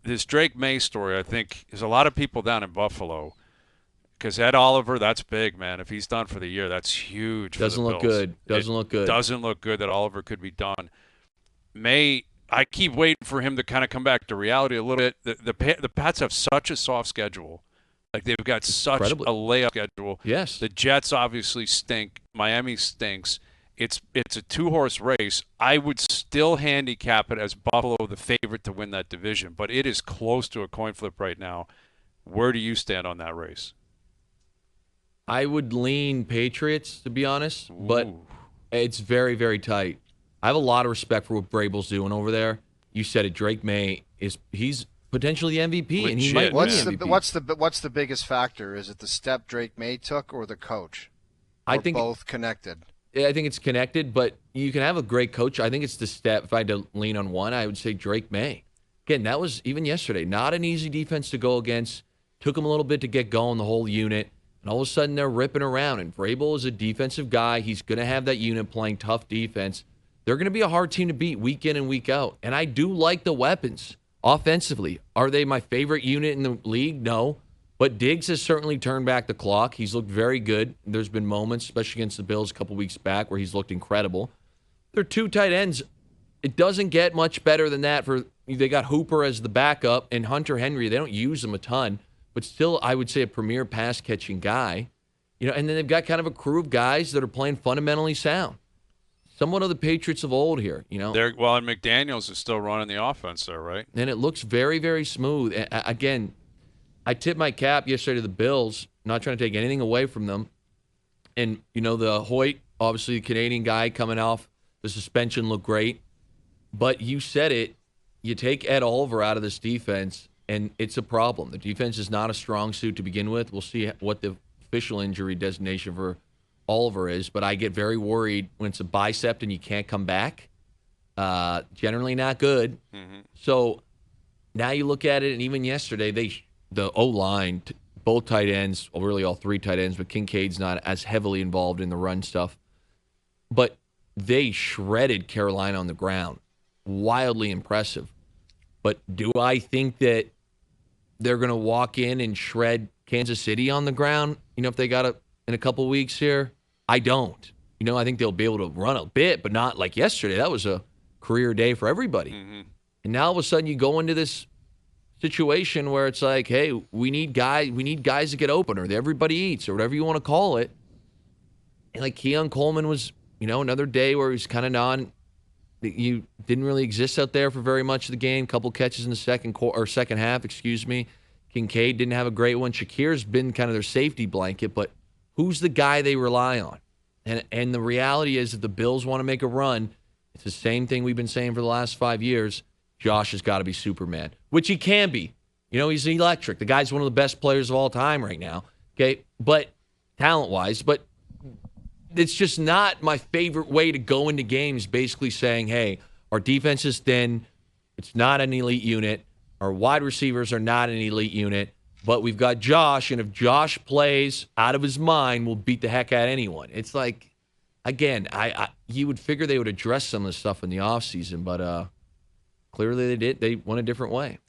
this Drake May story, I think, is a lot of people down in Buffalo because Ed Oliver, that's big, man. If he's done for the year, that's huge for the Doesn't look Bills. good. It Doesn't look good. doesn't look good that Oliver could be done. May I keep waiting for him to kind of come back to reality a little bit. The Pats have such a soft schedule. Like they've got such Incredibly. a layup schedule. Yes. The Jets obviously stink. Miami stinks. It's a two-horse race. I would still handicap it as Buffalo the favorite to win that division, but it is close to a coin flip right now. Where do you stand on that race? I would lean Patriots, to be honest, but Ooh. it's very, very tight. I have a lot of respect for what Vrabel's doing over there. You said it. Drake May he's potentially the MVP, and he might Legit, win man. the MVP. What's the biggest factor? Is it the step Drake May took or the coach? Or I think both connected. I think it's connected, but you can have a great coach. I think it's the step. If I had to lean on one, I would say Drake May. Again, that was even yesterday. Not an easy defense to go against. Took him a little bit to get going, the whole unit. And all of a sudden, they're ripping around. And Vrabel is a defensive guy. He's going to have that unit playing tough defense. They're going to be a hard team to beat week in and week out. And I do like the weapons offensively. Are they my favorite unit in the league? No. But Diggs has certainly turned back the clock. He's looked very good. There's been moments, especially against the Bills a couple weeks back, where he's looked incredible. They're two tight ends. It doesn't get much better than that. They got Hooper as the backup and Hunter Henry. They don't use him a ton, but still, I would say a premier pass-catching guy. And then they've got kind of a crew of guys that are playing fundamentally sound. Somewhat of the Patriots of old here, And McDaniels is still running the offense there, right? And it looks very, very smooth. Again, I tipped my cap yesterday to the Bills, not trying to take anything away from them. And, the Hoyt, obviously the Canadian guy coming off the suspension, looked great. But you said it, you take Ed Oliver out of this defense, and it's a problem. The defense is not a strong suit to begin with. We'll see what the official injury designation for Oliver is, but I get very worried when it's a bicep and you can't come back. Generally not good. Mm-hmm. So now you look at it, and even yesterday, the O-line, both tight ends, well, really all three tight ends, but Kincaid's not as heavily involved in the run stuff. But they shredded Carolina on the ground. Wildly impressive. But do I think that they're going to walk in and shred Kansas City on the ground, if they got it in a couple weeks here? I don't. I think they'll be able to run a bit, but not like yesterday. That was a career day for everybody. Mm-hmm. And now all of a sudden you go into this situation where it's like, hey, we need guys to get open, or everybody eats, or whatever you want to call it. And like Keon Coleman was, another day where he's kind of you didn't really exist out there for very much of the game. Couple catches in the second half, excuse me. Kincaid didn't have a great one. Shakir's been kind of their safety blanket, but who's the guy they rely on? And the reality is, if the Bills want to make a run, it's the same thing we've been saying for the last 5 years. Josh has got to be Superman, which he can be. He's electric. The guy's one of the best players of all time right now. Okay, but talent-wise, but it's just not my favorite way to go into games, basically saying, hey, our defense is thin. It's not an elite unit. Our wide receivers are not an elite unit. But we've got Josh, and if Josh plays out of his mind, we'll beat the heck out of anyone. It's like, again, you would figure they would address some of the stuff in the offseason, but clearly they did. They went a different way.